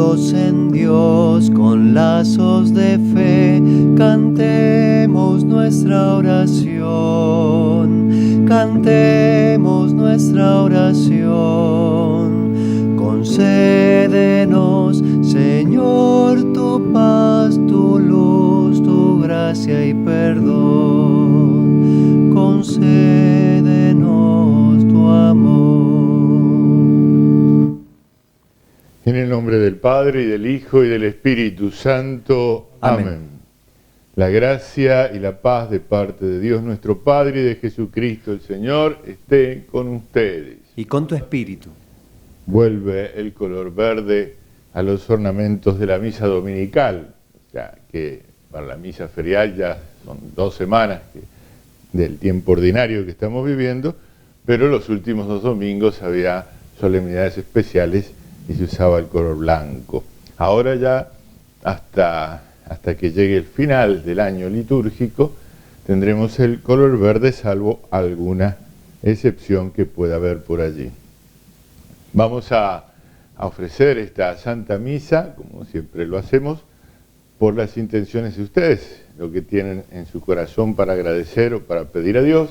unidos en Dios con lazos de fe, cantemos nuestra oración, cantemos nuestra oración. Concédenos, Señor, tu paz, tu luz, tu gracia y perdón. Concédenos tu amor. En el nombre del Padre, y del Hijo, y del Espíritu Santo. Amén. La gracia y la paz de parte de Dios nuestro Padre y de Jesucristo el Señor esté con ustedes. Y con tu espíritu. Vuelve el color verde a los ornamentos de la misa dominical, ya que para la misa ferial ya son 2 semanas del tiempo ordinario que estamos viviendo, pero los últimos 2 domingos había solemnidades especiales y se usaba el color blanco. Ahora ya hasta que llegue el final del año litúrgico tendremos el color verde, salvo alguna excepción que pueda haber por allí. Vamos a ofrecer esta Santa Misa, como siempre lo hacemos, por las intenciones de ustedes, lo que tienen en su corazón para agradecer o para pedir a Dios,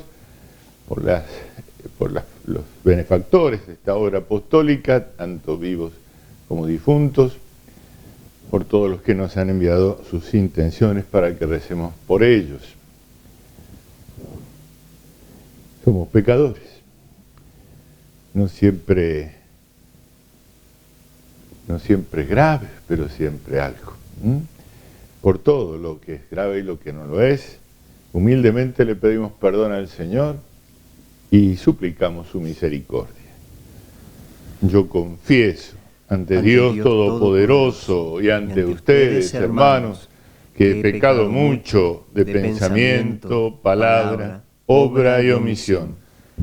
por los benefactores de esta obra apostólica, tanto vivos como difuntos, por todos los que nos han enviado sus intenciones para que recemos por ellos. Somos pecadores, no siempre es grave, pero siempre algo. Por todo lo que es grave y lo que no lo es, humildemente le pedimos perdón al Señor y suplicamos su misericordia. Yo confieso ante Dios Todopoderoso y ante ustedes, hermanos, que he pecado mucho de pensamiento, palabra, obra y omisión,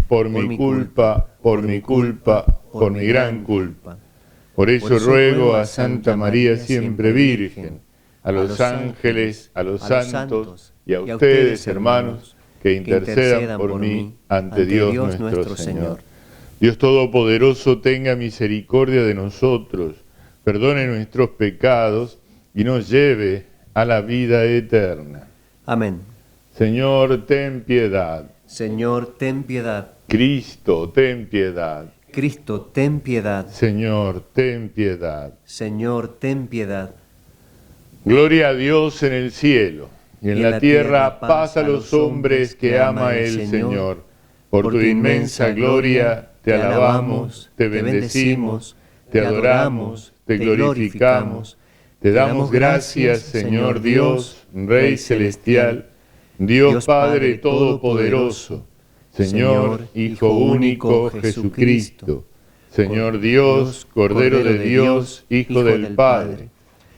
por mi culpa, por mi gran culpa. Por eso ruego a Santa María siempre Virgen, a los ángeles, a los santos y a ustedes, hermanos, que intercedan por mí ante Dios nuestro Señor. Dios Todopoderoso tenga misericordia de nosotros, perdone nuestros pecados y nos lleve a la vida eterna. Amén. Señor, ten piedad. Señor, ten piedad. Cristo, ten piedad. Cristo, ten piedad. Señor, ten piedad. Señor, ten piedad. Gloria a Dios en el cielo, y en la tierra paz a los hombres que ama el Señor. Por tu inmensa gloria te alabamos, te bendecimos, te adoramos, te glorificamos. Te damos gracias, Señor Dios, Rey celestial, Dios Padre todopoderoso, Señor Hijo único Jesucristo, Señor Dios, Cordero de Dios, Hijo del Padre.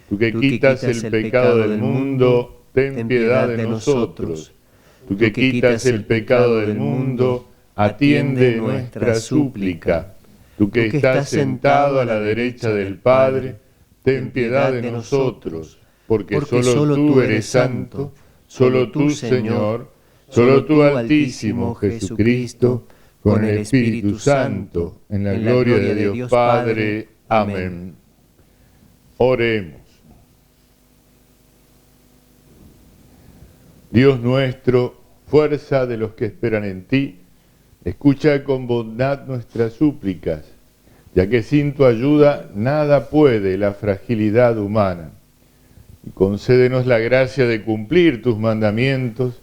Tú que quitas el pecado del mundo, ten piedad de nosotros. Tú que quitas el pecado del mundo, atiende nuestra súplica. Tú que estás sentado a la derecha del Padre, ten piedad de nosotros, porque solo tú eres santo, solo tú, Señor, solo tú, Altísimo Jesucristo, con el Espíritu Santo, en la gloria de Dios Padre. Amén. Oremos. Dios nuestro, fuerza de los que esperan en ti, escucha con bondad nuestras súplicas, ya que sin tu ayuda nada puede la fragilidad humana. Y concédenos la gracia de cumplir tus mandamientos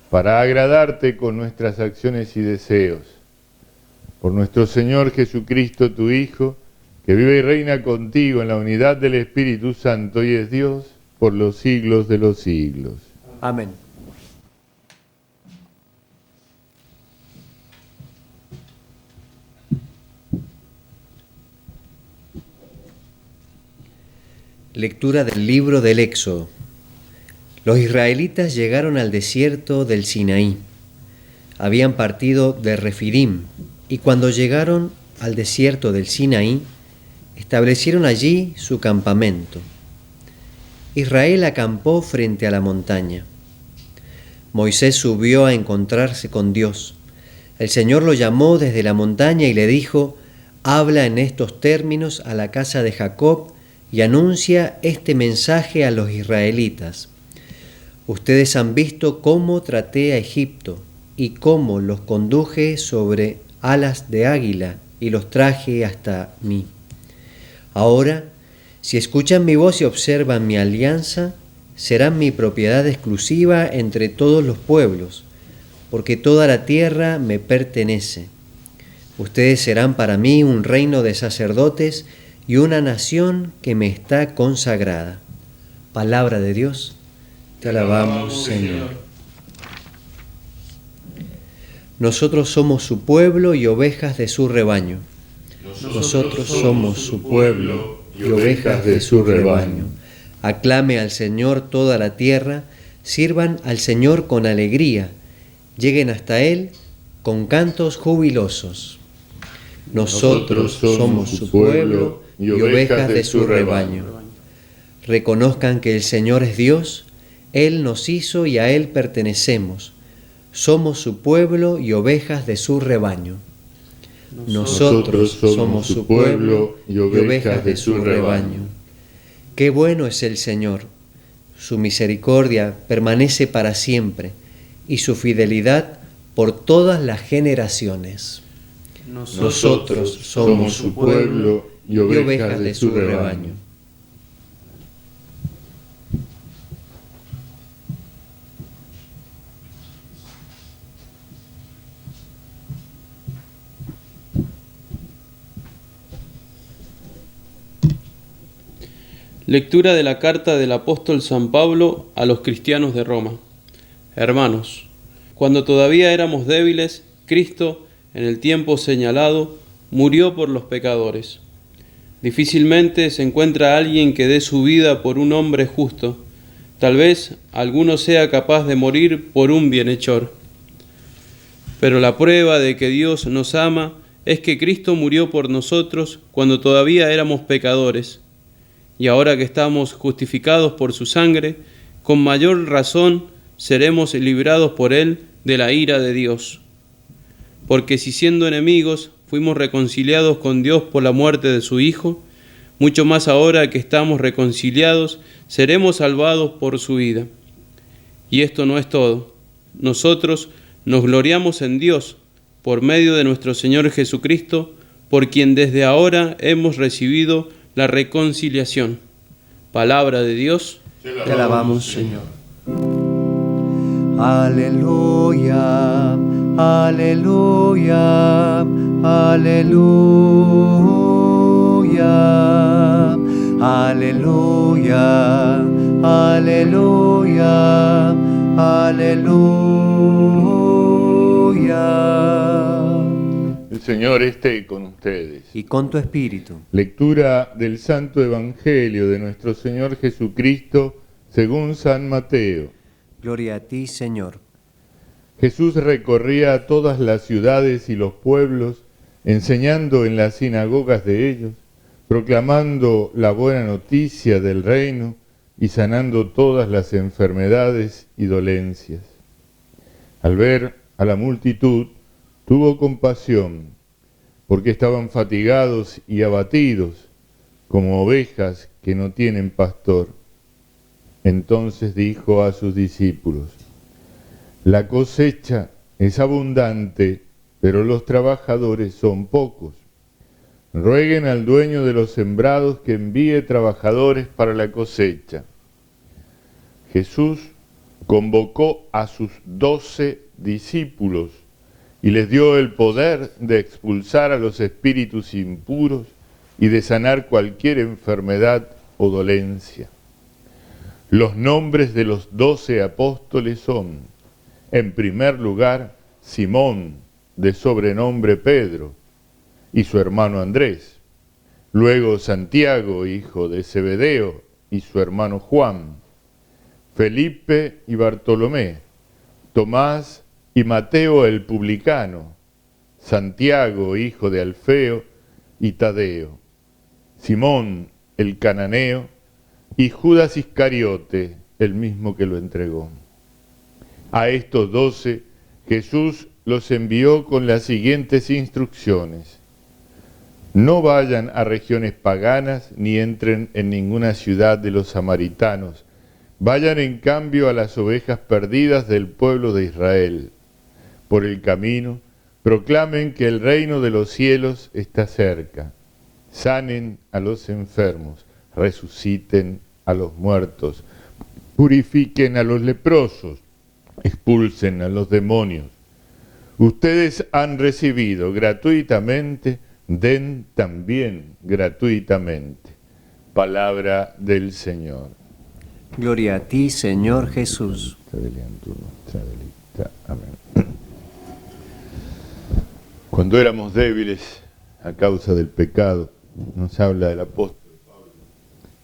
para agradarte con nuestras acciones y deseos. Por nuestro Señor Jesucristo, tu Hijo, que vive y reina contigo en la unidad del Espíritu Santo y es Dios por los siglos de los siglos. Amén. Lectura del libro del Éxodo. Los israelitas llegaron al desierto del Sinaí. Habían partido de Refidim y cuando llegaron al desierto del Sinaí, establecieron allí su campamento. Israel acampó frente a la montaña. Moisés subió a encontrarse con Dios. El Señor lo llamó desde la montaña y le dijo: habla en estos términos a la casa de Jacob y anuncia este mensaje a los israelitas. Ustedes han visto cómo traté a Egipto y cómo los conduje sobre alas de águila y los traje hasta mí. Ahora, si escuchan mi voz y observan mi alianza, serán mi propiedad exclusiva entre todos los pueblos, porque toda la tierra me pertenece. Ustedes serán para mí un reino de sacerdotes y una nación que me está consagrada. Palabra de Dios, te alabamos, Señor. Nosotros somos su pueblo y ovejas de su rebaño. Nosotros somos su pueblo y ovejas de su rebaño. Aclame al Señor toda la tierra, sirvan al Señor con alegría, lleguen hasta Él con cantos jubilosos. Nosotros somos su pueblo y ovejas de su rebaño. Reconozcan que el Señor es Dios, Él nos hizo y a Él pertenecemos. Somos su pueblo y ovejas de su rebaño. Nosotros somos su pueblo y ovejas de su rebaño. Qué bueno es el Señor. Su misericordia permanece para siempre y su fidelidad por todas las generaciones. Nosotros somos su pueblo y ovejas de su rebaño. Lectura de la carta del apóstol San Pablo a los cristianos de Roma. Hermanos, cuando todavía éramos débiles, Cristo, en el tiempo señalado, murió por los pecadores. Difícilmente se encuentra alguien que dé su vida por un hombre justo. Tal vez alguno sea capaz de morir por un bienhechor. Pero la prueba de que Dios nos ama es que Cristo murió por nosotros cuando todavía éramos pecadores. Y ahora que estamos justificados por su sangre, con mayor razón seremos librados por él de la ira de Dios. Porque si siendo enemigos fuimos reconciliados con Dios por la muerte de su Hijo, mucho más ahora que estamos reconciliados, seremos salvados por su vida. Y esto no es todo. Nosotros nos gloriamos en Dios por medio de nuestro Señor Jesucristo, por quien desde ahora hemos recibido la reconciliación. Palabra de Dios. Te alabamos, Señor. Aleluya, aleluya, aleluya, aleluya, aleluya, aleluya. El Señor esté con ustedes. Y con tu espíritu. Lectura del Santo Evangelio de nuestro Señor Jesucristo según San Mateo. Gloria a ti, Señor. Jesús recorría todas las ciudades y los pueblos, enseñando en las sinagogas de ellos, proclamando la buena noticia del reino y sanando todas las enfermedades y dolencias. Al ver a la multitud, tuvo compasión, porque estaban fatigados y abatidos, como ovejas que no tienen pastor. Entonces dijo a sus discípulos: la cosecha es abundante, pero los trabajadores son pocos. Rueguen al dueño de los sembrados que envíe trabajadores para la cosecha. Jesús convocó a sus 12 discípulos y les dio el poder de expulsar a los espíritus impuros y de sanar cualquier enfermedad o dolencia. Los nombres de los 12 apóstoles son, en primer lugar, Simón, de sobrenombre Pedro, y su hermano Andrés. Luego Santiago, hijo de Zebedeo, y su hermano Juan. Felipe y Bartolomé. Tomás y Mateo el publicano. Santiago, hijo de Alfeo, y Tadeo. Simón el cananeo, y Judas Iscariote, el mismo que lo entregó. A estos 12 Jesús los envió con las siguientes instrucciones: No vayan a regiones paganas ni entren en ninguna ciudad de los samaritanos. Vayan en cambio a las ovejas perdidas del pueblo de Israel. Por el camino, proclamen que el reino de los cielos está cerca. Sanen a los enfermos, resuciten a los muertos, purifiquen a los leprosos, expulsen a los demonios. Ustedes han recibido gratuitamente, den también gratuitamente. Palabra del Señor. Gloria a ti, Señor Jesús. Amén. Cuando éramos débiles a causa del pecado, nos habla el apóstol Pablo,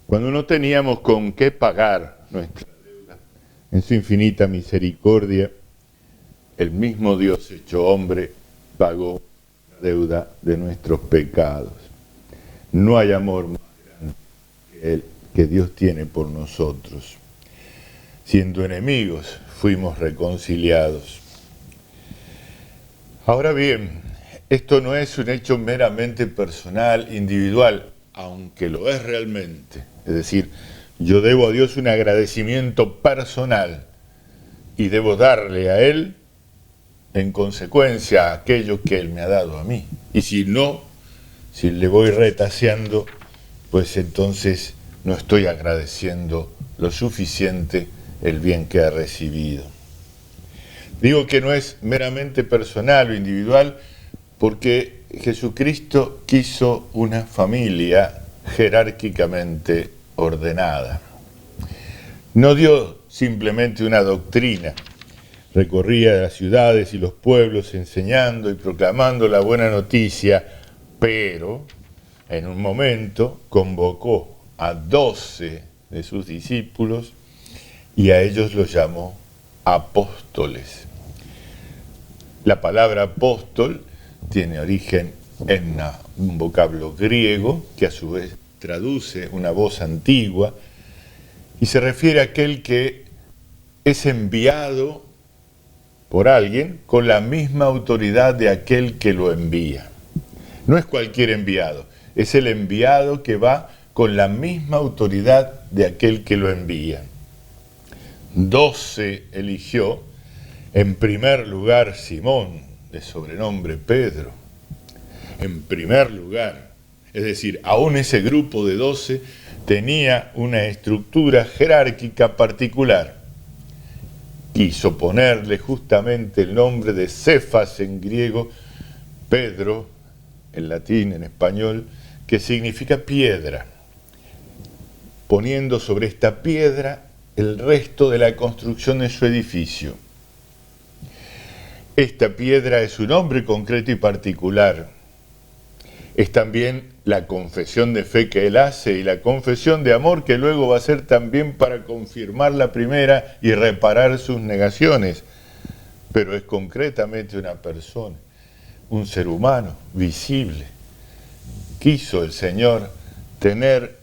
cuando no teníamos con qué pagar nuestra deuda, en su infinita misericordia, el mismo Dios hecho hombre pagó la deuda de nuestros pecados. No hay amor más grande que el que Dios tiene por nosotros. Siendo enemigos, fuimos reconciliados. Ahora bien, esto no es un hecho meramente personal, individual, aunque lo es realmente. Es decir, yo debo a Dios un agradecimiento personal y debo darle a Él, en consecuencia, aquello que Él me ha dado a mí. Y si no, si le voy retaseando, pues entonces no estoy agradeciendo lo suficiente el bien que ha recibido. Digo que no es meramente personal o individual porque Jesucristo quiso una familia jerárquicamente ordenada. No dio simplemente una doctrina. Recorría las ciudades y los pueblos enseñando y proclamando la buena noticia, pero en un momento convocó a 12 de sus discípulos y a ellos los llamó apóstoles. La palabra apóstol tiene origen en un vocablo griego que a su vez traduce una voz antigua y se refiere a aquel que es enviado por alguien con la misma autoridad de aquel que lo envía. No es cualquier enviado, es el enviado que va con la misma autoridad de aquel que lo envía. 12 eligió, en primer lugar Simón, de sobrenombre Pedro. En primer lugar, es decir, aún ese grupo de 12 tenía una estructura jerárquica particular. Quiso ponerle justamente el nombre de Cefas en griego, Pedro en latín, en español, que significa piedra, poniendo sobre esta piedra el resto de la construcción de su edificio. Esta piedra es un nombre concreto y particular. Es también la confesión de fe que él hace y la confesión de amor que luego va a ser también para confirmar la primera y reparar sus negaciones. Pero es concretamente una persona, un ser humano visible. Quiso el Señor tener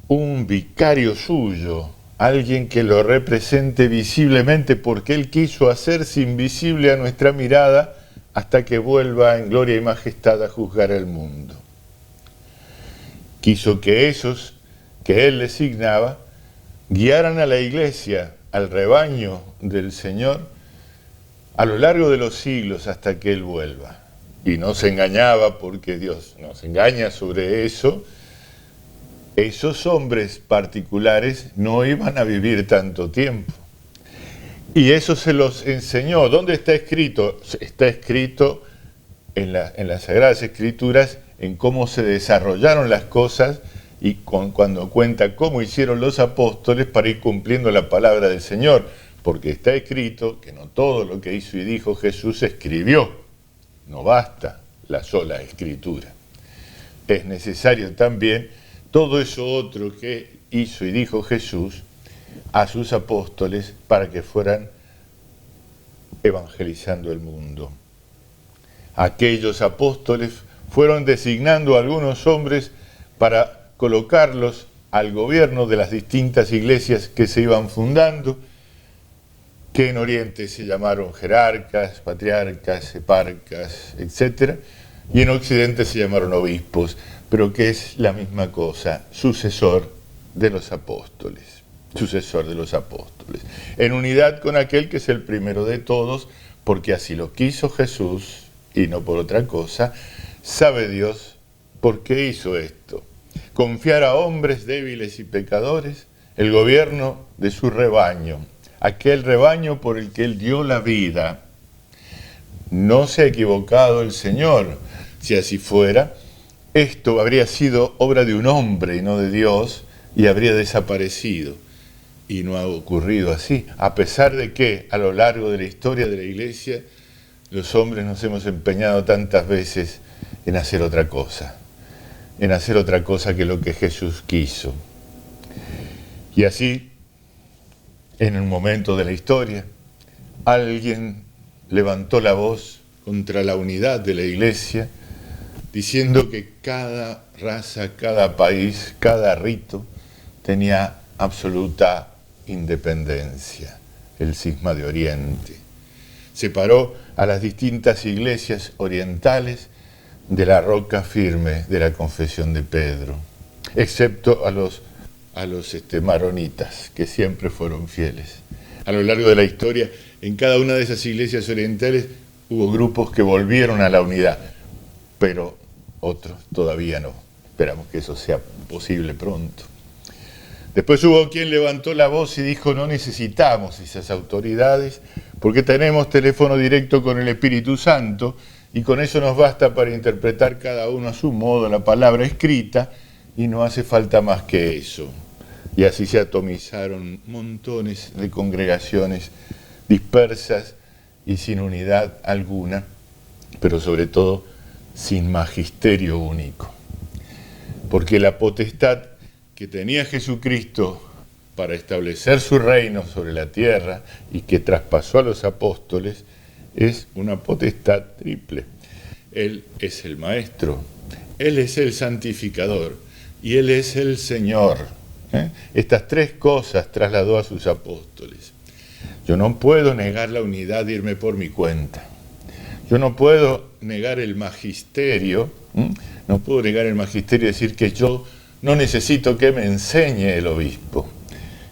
un vicario suyo, alguien que lo represente visiblemente, porque Él quiso hacerse invisible a nuestra mirada hasta que vuelva en gloria y majestad a juzgar el mundo. Quiso que esos que Él designaba guiaran a la iglesia, al rebaño del Señor, a lo largo de los siglos hasta que Él vuelva. Y no se engañaba, porque Dios nos engaña sobre eso. Esos hombres particulares no iban a vivir tanto tiempo. Y eso se los enseñó. ¿Dónde está escrito? Está escrito en las Sagradas Escrituras, en cómo se desarrollaron las cosas y cuando cuenta cómo hicieron los apóstoles para ir cumpliendo la palabra del Señor. Porque está escrito que no todo lo que hizo y dijo Jesús escribió. No basta la sola escritura. Es necesario también todo eso otro que hizo y dijo Jesús a sus apóstoles para que fueran evangelizando el mundo. Aquellos apóstoles fueron designando a algunos hombres para colocarlos al gobierno de las distintas iglesias que se iban fundando, que en Oriente se llamaron jerarcas, patriarcas, eparcas, etc. y en Occidente se llamaron obispos, pero que es la misma cosa, sucesor de los apóstoles, en unidad con aquel que es el primero de todos, porque así lo quiso Jesús y no por otra cosa. Sabe Dios por qué hizo esto: confiar a hombres débiles y pecadores el gobierno de su rebaño, aquel rebaño por el que Él dio la vida. No se ha equivocado el Señor. Si así fuera, esto habría sido obra de un hombre y no de Dios, y habría desaparecido. Y no ha ocurrido así, a pesar de que a lo largo de la historia de la Iglesia los hombres nos hemos empeñado tantas veces en hacer otra cosa que lo que Jesús quiso. Y así, en un momento de la historia, alguien levantó la voz contra la unidad de la Iglesia, diciendo que cada raza, cada país, cada rito tenía absoluta independencia. El cisma de Oriente separó a las distintas iglesias orientales de la roca firme de la confesión de Pedro, excepto a los maronitas, que siempre fueron fieles. A lo largo de la historia, en cada una de esas iglesias orientales hubo grupos que volvieron a la unidad, pero otros todavía no. Esperamos que eso sea posible pronto. Después hubo quien levantó la voz y dijo: no necesitamos esas autoridades porque tenemos teléfono directo con el Espíritu Santo y con eso nos basta para interpretar cada uno a su modo la palabra escrita y no hace falta más que eso. Y así se atomizaron montones de congregaciones dispersas y sin unidad alguna, pero sobre todo sin magisterio único. Porque la potestad que tenía Jesucristo para establecer su reino sobre la tierra y que traspasó a los apóstoles es una potestad triple. Él es el Maestro, Él es el Santificador y Él es el Señor. Estas tres cosas trasladó a sus apóstoles. Yo no puedo negar la unidad e irme por mi cuenta. Yo no puedo negar el magisterio, no puedo negar el magisterio y decir que yo no necesito que me enseñe el obispo.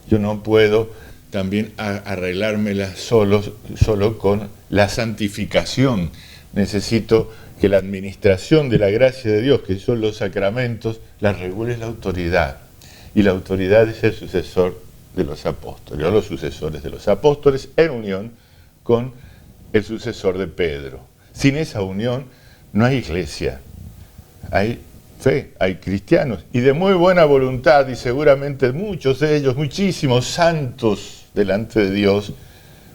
Yo no puedo también arreglármela solo con la santificación. Necesito que la administración de la gracia de Dios, que son los sacramentos, la regule la autoridad. Y la autoridad es el sucesor de los apóstoles, o los sucesores de los apóstoles, en unión con el sucesor de Pedro. Sin esa unión no hay iglesia, hay fe, hay cristianos, y de muy buena voluntad, y seguramente muchos de ellos, muchísimos santos delante de Dios,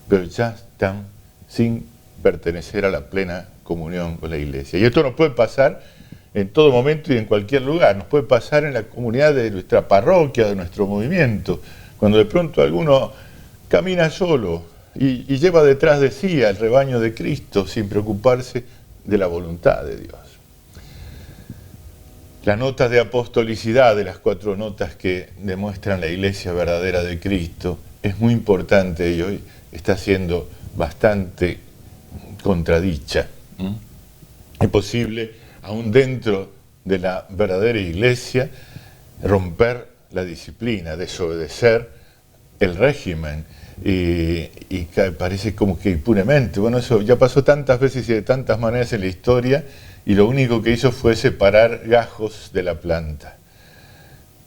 pero ya están sin pertenecer a la plena comunión con la iglesia. Y esto nos puede pasar en todo momento y en cualquier lugar, nos puede pasar en la comunidad de nuestra parroquia, de nuestro movimiento, cuando de pronto alguno camina solo y lleva detrás de sí al rebaño de Cristo sin preocuparse de la voluntad de Dios. Las notas de apostolicidad, de las 4 notas que demuestran la iglesia verdadera de Cristo, es muy importante y hoy está siendo bastante contradicha. Es posible, aún dentro de la verdadera iglesia, romper la disciplina, desobedecer el régimen y parece como que impunemente. Bueno, eso ya pasó tantas veces y de tantas maneras en la historia, y lo único que hizo fue separar gajos de la planta.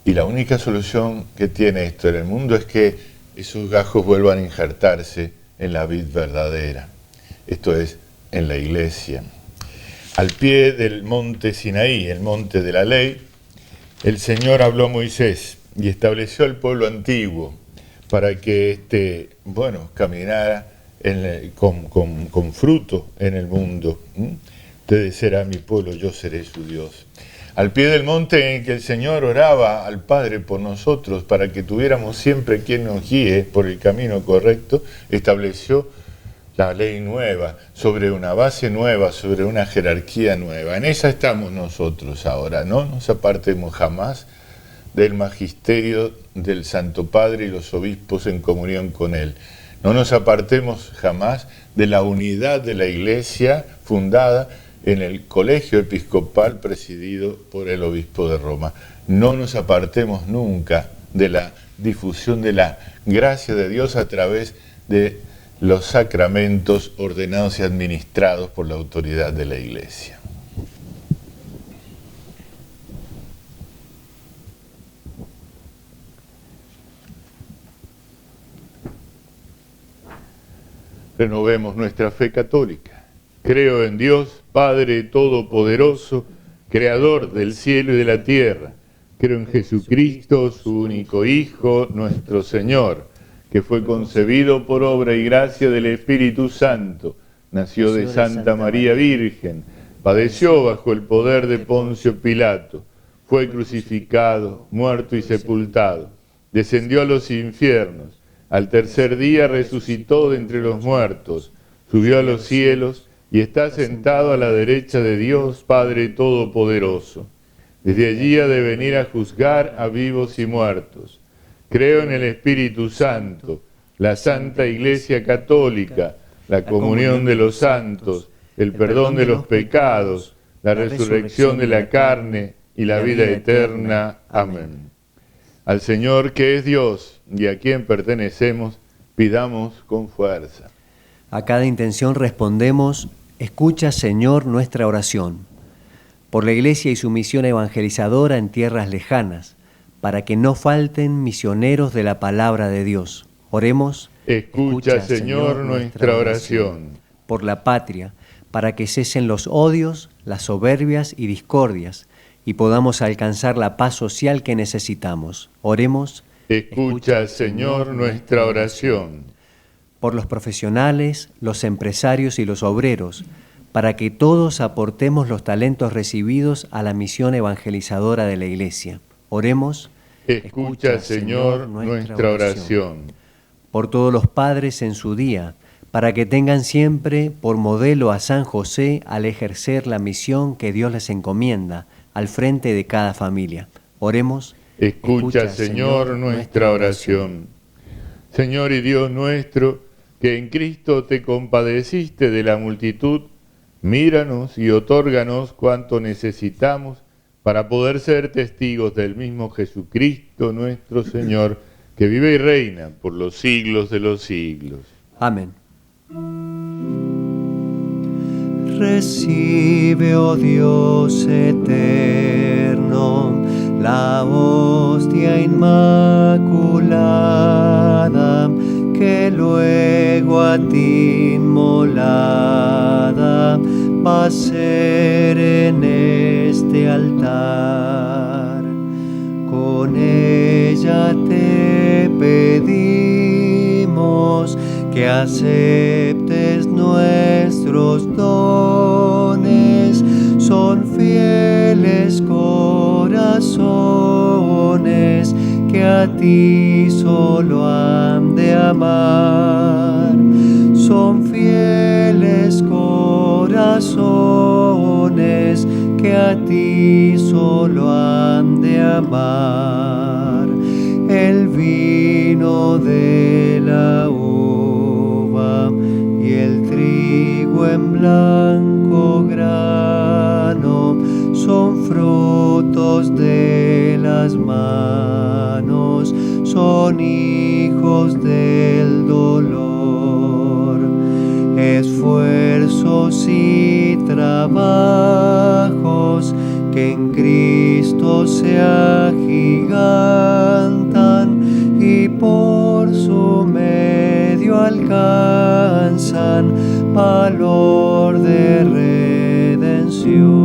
Y la única solución que tiene esto en el mundo es que esos gajos vuelvan a injertarse en la vid verdadera. Esto es, en la iglesia. Al pie del monte Sinaí, el monte de la ley, el Señor habló a Moisés y estableció al pueblo antiguo para que caminara con fruto en el mundo. Ustedes serán mi pueblo, yo seré su Dios. Al pie del monte en que el Señor oraba al Padre por nosotros para que tuviéramos siempre quien nos guíe por el camino correcto, estableció la ley nueva, sobre una base nueva, sobre una jerarquía nueva. En esa estamos nosotros ahora. No nos apartemos jamás del magisterio del Santo Padre y los obispos en comunión con Él. No nos apartemos jamás de la unidad de la Iglesia fundada en el colegio episcopal presidido por el obispo de Roma. No nos apartemos nunca de la difusión de la gracia de Dios a través de los sacramentos ordenados y administrados por la autoridad de la Iglesia. Renovemos nuestra fe católica. Creo en Dios, Padre Todopoderoso, Creador del cielo y de la tierra. Creo en Jesucristo, su único Hijo, nuestro Señor, que fue concebido por obra y gracia del Espíritu Santo, nació de Santa María Virgen, padeció bajo el poder de Poncio Pilato, fue crucificado, muerto y sepultado, descendió a los infiernos, al tercer día resucitó de entre los muertos, subió a los cielos y está sentado a la derecha de Dios, Padre Todopoderoso. Desde allí ha de venir a juzgar a vivos y muertos. Creo en el Espíritu Santo, la Santa Iglesia Católica, la comunión de los santos, el perdón de los pecados, la resurrección de la carne y la vida eterna. Amén. Al Señor, que es Dios y a quien pertenecemos, pidamos con fuerza. A cada intención respondemos: escucha, Señor, nuestra oración. Por la Iglesia y su misión evangelizadora en tierras lejanas, para que no falten misioneros de la palabra de Dios. Oremos. Escucha, Señor, nuestra oración. Por la patria, para que cesen los odios, las soberbias y discordias, y podamos alcanzar la paz social que necesitamos. Oremos. Escucha, Señor, nuestra oración. Por los profesionales, los empresarios y los obreros, para que todos aportemos los talentos recibidos a la misión evangelizadora de la Iglesia. Oremos. Escucha, Señor, nuestra oración. Por todos los padres en su día, para que tengan siempre por modelo a San José al ejercer la misión que Dios les encomienda al frente de cada familia. Oremos. Escucha, Señor, nuestra oración. Señor y Dios nuestro, que en Cristo te compadeciste de la multitud, míranos y otórganos cuanto necesitamos para poder ser testigos del mismo Jesucristo nuestro Señor, que vive y reina por los siglos de los siglos. Amén. Recibe, oh Dios eterno, la hostia inmaculada, que luego a ti inmolada va a ser en este altar. Con ella te pedimos que aceptes nuestros dones, son fieles corazones que a ti solo han de amar. Son fieles corazones que a ti solo han de amar. El vino de la uva y el trigo en blanco grano son frutos de las manos, son hijos del dolor, esfuerzos y trabajos que en Cristo se agigantan y por su medio alcanzan valor de redención.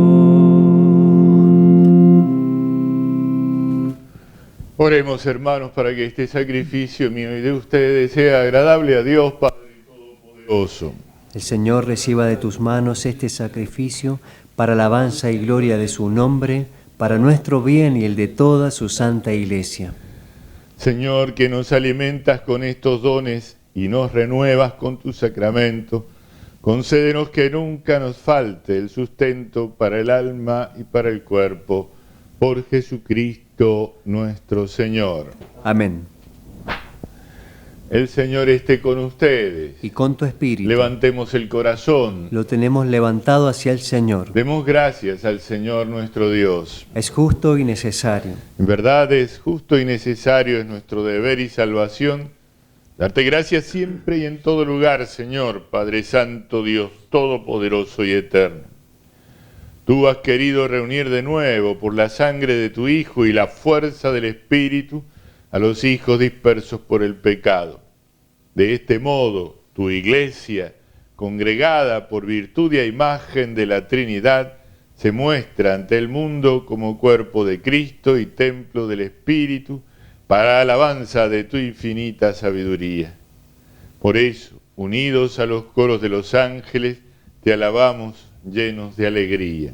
Oremos, hermanos, para que este sacrificio mío y de ustedes sea agradable a Dios Padre Todopoderoso. El Señor reciba de tus manos este sacrificio para alabanza y gloria de su nombre, para nuestro bien y el de toda su santa Iglesia. Señor, que nos alimentas con estos dones y nos renuevas con tu sacramento, concédenos que nunca nos falte el sustento para el alma y para el cuerpo, por Jesucristo nuestro Señor. Amén. El Señor esté con ustedes. Y con tu espíritu. Levantemos el corazón. Lo tenemos levantado hacia el Señor. Demos gracias al Señor nuestro Dios. Es justo y necesario. En verdad es justo y necesario, es nuestro deber y salvación, darte gracias siempre y en todo lugar, Señor, Padre Santo, Dios Todopoderoso y Eterno. Tú has querido reunir de nuevo por la sangre de tu Hijo y la fuerza del Espíritu a los hijos dispersos por el pecado. De este modo, tu Iglesia, congregada por virtud y a imagen de la Trinidad, se muestra ante el mundo como cuerpo de Cristo y templo del Espíritu, para alabanza de tu infinita sabiduría. Por eso, unidos a los coros de los ángeles, te alabamos llenos de alegría.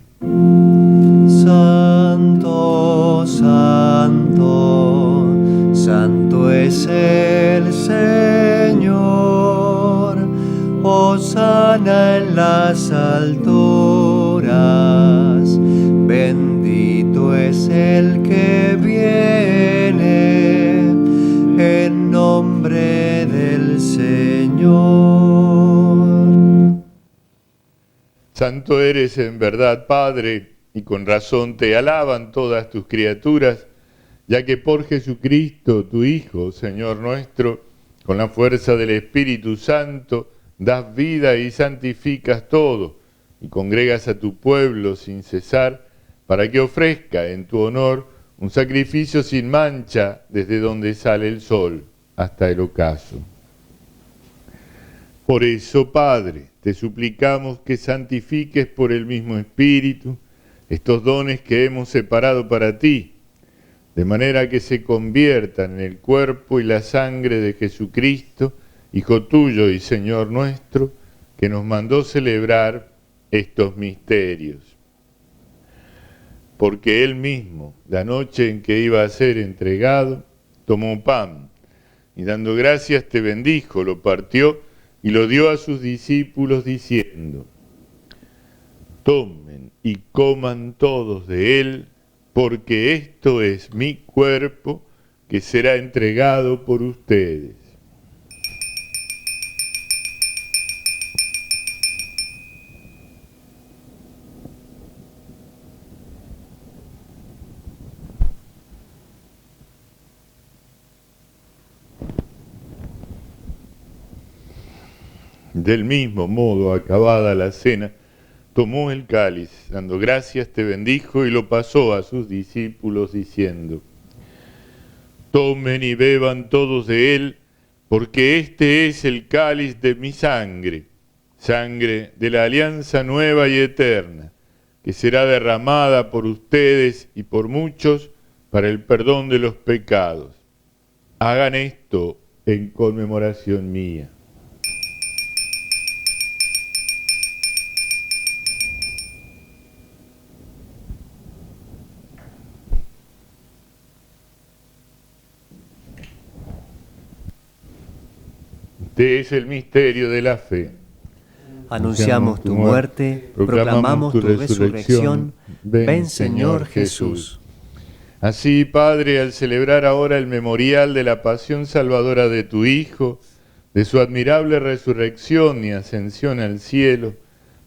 Santo, santo, santo es el Señor, hosana en las alturas, bendito es el que viene en nombre del Señor. Santo eres en verdad, Padre, y con razón te alaban todas tus criaturas, ya que por Jesucristo, tu Hijo, Señor nuestro, con la fuerza del Espíritu Santo, das vida y santificas todo, y congregas a tu pueblo sin cesar, para que ofrezca en tu honor un sacrificio sin mancha desde donde sale el sol hasta el ocaso. Por eso, Padre, te suplicamos que santifiques por el mismo Espíritu estos dones que hemos separado para ti, de manera que se conviertan en el cuerpo y la sangre de Jesucristo, Hijo tuyo y Señor nuestro, que nos mandó celebrar estos misterios. Porque Él mismo, la noche en que iba a ser entregado, tomó pan, y dando gracias te bendijo, lo partió y lo dio a sus discípulos diciendo: tomen y coman todos de él, porque esto es mi cuerpo que será entregado por ustedes. Del mismo modo, acabada la cena, tomó el cáliz, dando gracias te bendijo y lo pasó a sus discípulos diciendo: tomen y beban todos de él, porque este es el cáliz de mi sangre, sangre de la alianza nueva y eterna, que será derramada por ustedes y por muchos para el perdón de los pecados. Hagan esto en conmemoración mía. Este es el misterio de la fe. Anunciamos tu muerte, proclamamos tu resurrección. Ven, Señor Jesús. Así, Padre, al celebrar ahora el memorial de la pasión salvadora de tu Hijo, de su admirable resurrección y ascensión al cielo,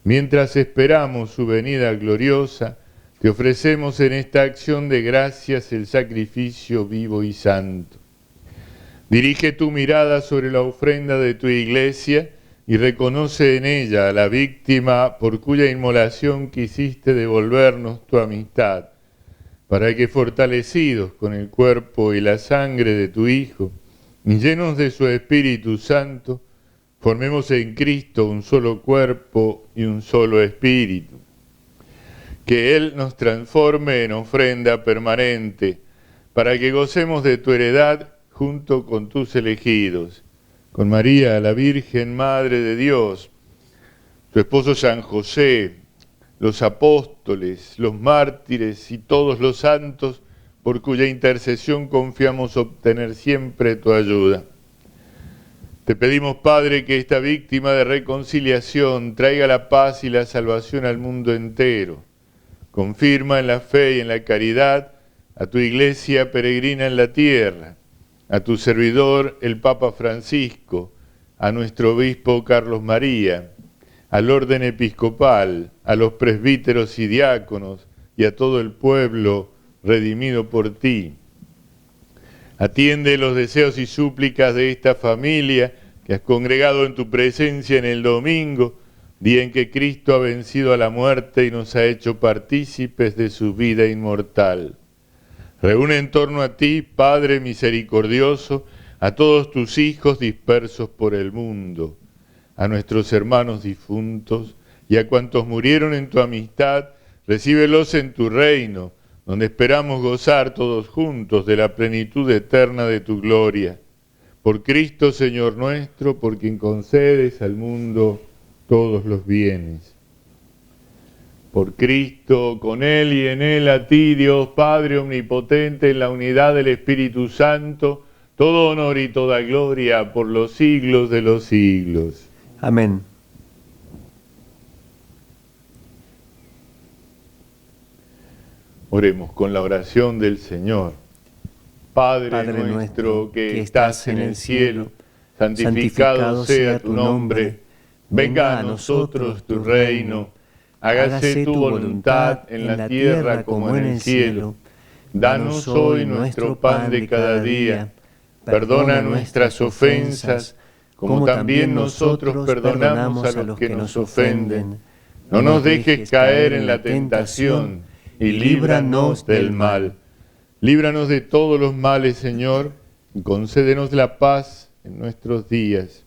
mientras esperamos su venida gloriosa, te ofrecemos en esta acción de gracias el sacrificio vivo y santo. Dirige tu mirada sobre la ofrenda de tu Iglesia y reconoce en ella a la víctima por cuya inmolación quisiste devolvernos tu amistad, para que fortalecidos con el cuerpo y la sangre de tu Hijo, y llenos de su Espíritu Santo, formemos en Cristo un solo cuerpo y un solo espíritu. Que Él nos transforme en ofrenda permanente, para que gocemos de tu heredad junto con tus elegidos, con María, la Virgen Madre de Dios, tu esposo San José, los apóstoles, los mártires y todos los santos, por cuya intercesión confiamos obtener siempre tu ayuda. Te pedimos, Padre, que esta víctima de reconciliación traiga la paz y la salvación al mundo entero. Confirma en la fe y en la caridad a tu Iglesia peregrina en la tierra, a tu servidor el Papa Francisco, a nuestro obispo Carlos María, al orden episcopal, a los presbíteros y diáconos y a todo el pueblo redimido por ti. Atiende los deseos y súplicas de esta familia que has congregado en tu presencia en el domingo, día en que Cristo ha vencido a la muerte y nos ha hecho partícipes de su vida inmortal. Reúne en torno a ti, Padre misericordioso, a todos tus hijos dispersos por el mundo, a nuestros hermanos difuntos y a cuantos murieron en tu amistad, recíbelos en tu reino, donde esperamos gozar todos juntos de la plenitud eterna de tu gloria. Por Cristo, Señor nuestro, por quien concedes al mundo todos los bienes. Por Cristo, con Él y en Él, a ti, Dios Padre omnipotente, en la unidad del Espíritu Santo, todo honor y toda gloria por los siglos de los siglos. Amén. Oremos con la oración del Señor. Padre nuestro que estás en el cielo, santificado sea tu nombre. Venga a nosotros tu reino. Hágase tu voluntad en la tierra como en el cielo. Danos hoy nuestro pan de cada día. Perdona nuestras ofensas, como también nosotros perdonamos a los que nos ofenden. No nos dejes caer en la tentación, y líbranos del mal. Líbranos de todos los males, Señor, y concédenos la paz en nuestros días,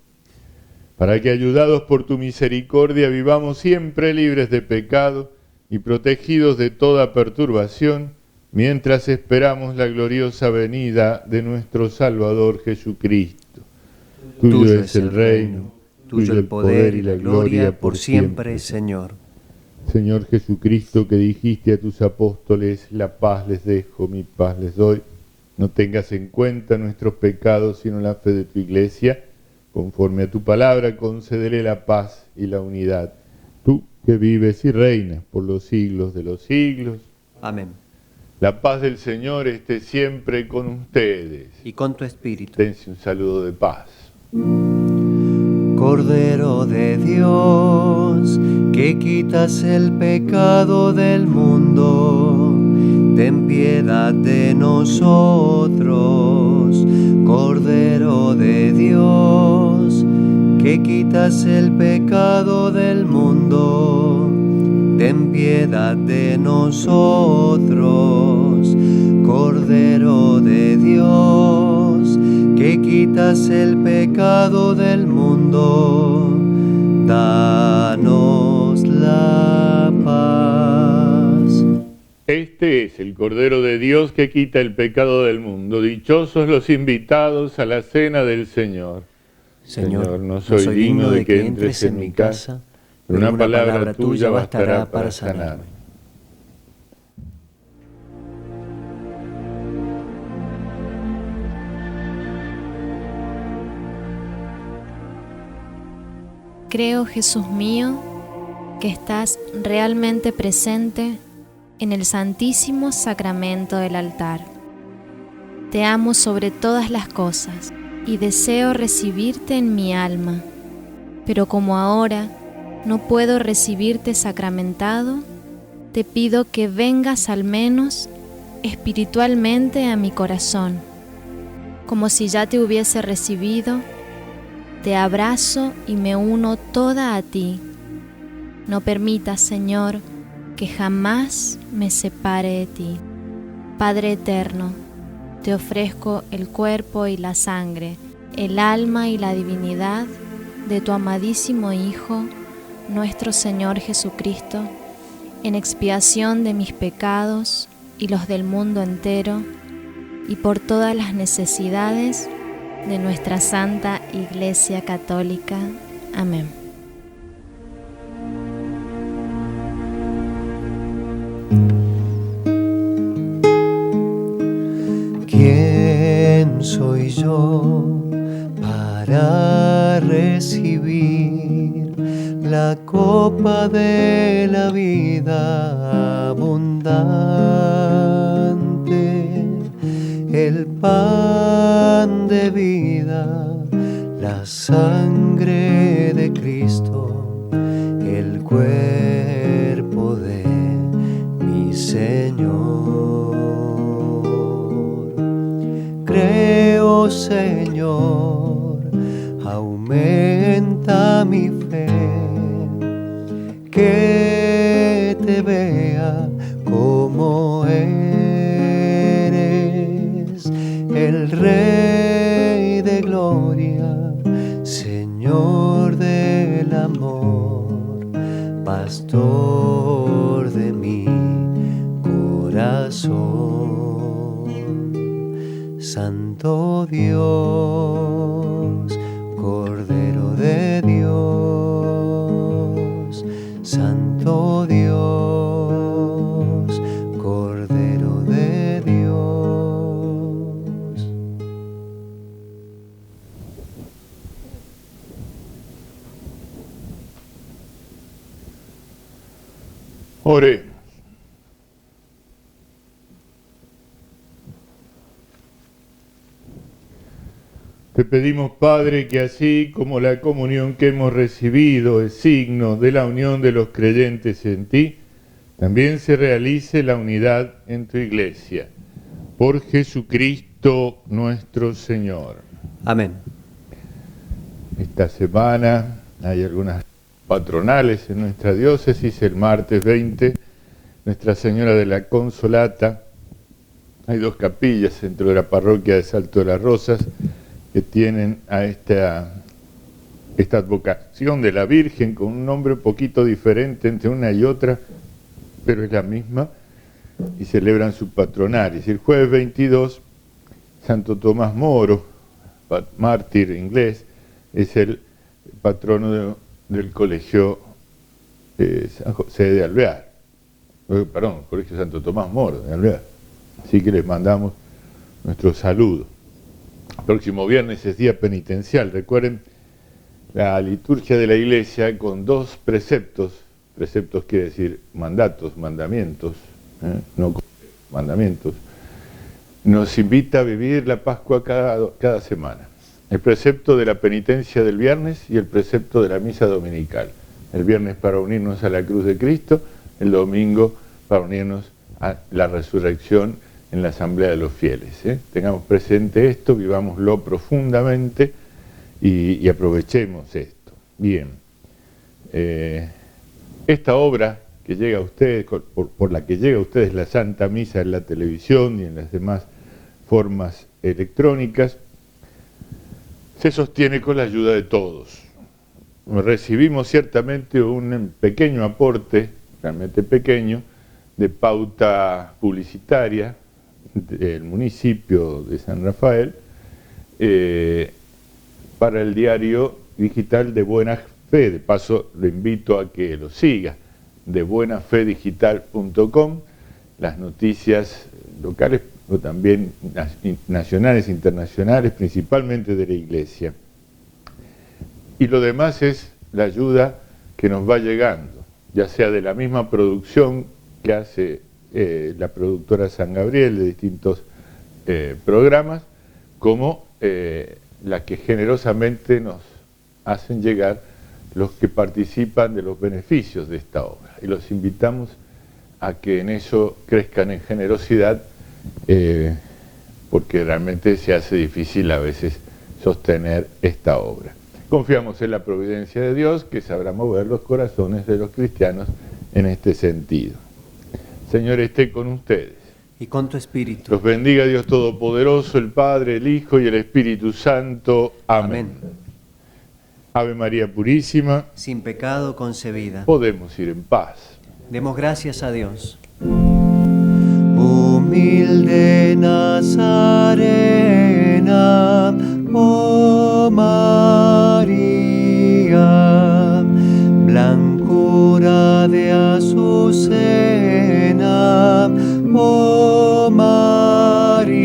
para que, ayudados por tu misericordia, vivamos siempre libres de pecado y protegidos de toda perturbación, mientras esperamos la gloriosa venida de nuestro Salvador Jesucristo. Tuyo es el reino, tuyo el poder y la gloria por siempre, Señor. Señor Jesucristo, que dijiste a tus apóstoles, la paz les dejo, mi paz les doy, no tengas en cuenta nuestros pecados, sino la fe de tu Iglesia. Conforme a tu palabra, concederé la paz y la unidad. Tú que vives y reinas por los siglos de los siglos. Amén. La paz del Señor esté siempre con ustedes. Y con tu espíritu. Dense un saludo de paz. Cordero de Dios, que quitas el pecado del mundo, ten piedad de nosotros. Cordero de Dios, que quitas el pecado del mundo, ten piedad de nosotros. Cordero de Dios, que quitas el pecado del mundo, danos la paz. Este es el Cordero de Dios que quita el pecado del mundo. Dichosos los invitados a la cena del Señor. Señor, no soy digno de que entres en mi casa, pero una palabra tuya bastará para sanarme. Creo, Jesús mío, que estás realmente presente en el Santísimo Sacramento del altar. Te amo sobre todas las cosas y deseo recibirte en mi alma, pero como ahora no puedo recibirte sacramentado, te pido que vengas al menos espiritualmente a mi corazón, como si ya te hubiese recibido. Te abrazo y me uno toda a ti. No permitas, Señor, que jamás me separe de ti. Padre eterno, te ofrezco el cuerpo y la sangre, el alma y la divinidad de tu amadísimo Hijo, nuestro Señor Jesucristo, en expiación de mis pecados y los del mundo entero, y por todas las necesidades de nuestra Santa Iglesia Católica. Amén. ¿Quién soy yo para recibir la copa de la vida abundante? el pan de vida, la sangre de Cristo, el cuerpo de mi Señor. Creo, Señor, aumenta mi fe, que te vea como eres, el Rey de gloria, Señor del amor, pastor de mi corazón. Santo Dios, Cordero de Dios, Santo Dios, Cordero de Dios. Oremos. Te pedimos, Padre, que así como la comunión que hemos recibido es signo de la unión de los creyentes en ti, también se realice la unidad en tu Iglesia. Por Jesucristo nuestro Señor. Amén. Esta semana hay algunas patronales en nuestra diócesis. El martes 20, Nuestra Señora de la Consolata. Hay 2 capillas dentro de la parroquia de Salto de las Rosas que tienen a esta advocación de la Virgen con un nombre un poquito diferente entre una y otra, pero es la misma, y celebran su patronalis. El jueves 22, Santo Tomás Moro, mártir inglés, es el patrono del colegio San José de Alvear. Perdón, Colegio Santo Tomás Moro de Alvear. Así que les mandamos nuestro saludo. El próximo viernes es día penitencial. Recuerden la liturgia de la Iglesia con 2 preceptos. Preceptos quiere decir mandatos, mandamientos, no mandamientos. Nos invita a vivir la Pascua cada semana. El precepto de la penitencia del viernes y el precepto de la misa dominical. El viernes para unirnos a la cruz de Cristo, el domingo para unirnos a la resurrección en la asamblea de los fieles. Tengamos presente esto, vivámoslo profundamente y aprovechemos esto. Bien, esta obra que llega a ustedes, por la que llega a ustedes la Santa Misa en la televisión y en las demás formas electrónicas, se sostiene con la ayuda de todos. Recibimos ciertamente un pequeño aporte, realmente pequeño, de pauta publicitaria del municipio de San Rafael para el diario digital de Buena Fe. De paso, lo invito a que lo siga, de buenafedigital.com, las noticias locales, pero también nacionales, internacionales, principalmente de la Iglesia. Y lo demás es la ayuda que nos va llegando, ya sea de la misma producción que hace la productora San Gabriel de distintos programas, como la que generosamente nos hacen llegar los que participan de los beneficios de esta obra. Y los invitamos a que en eso crezcan en generosidad, porque realmente se hace difícil a veces sostener esta obra. Confiamos en la providencia de Dios, que sabrá mover los corazones de los cristianos en este sentido. Señor, esté con ustedes. Y con tu espíritu. Los bendiga Dios Todopoderoso, el Padre, el Hijo y el Espíritu Santo. Amén. Ave María Purísima, sin pecado concebida. Podemos ir en paz. Demos gracias a Dios. Humilde Nazarena, oh María, blancura de azucena, oh María,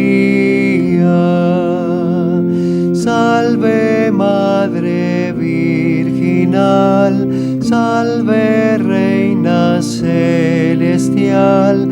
salve Madre Virginal, salve Reina Celestial,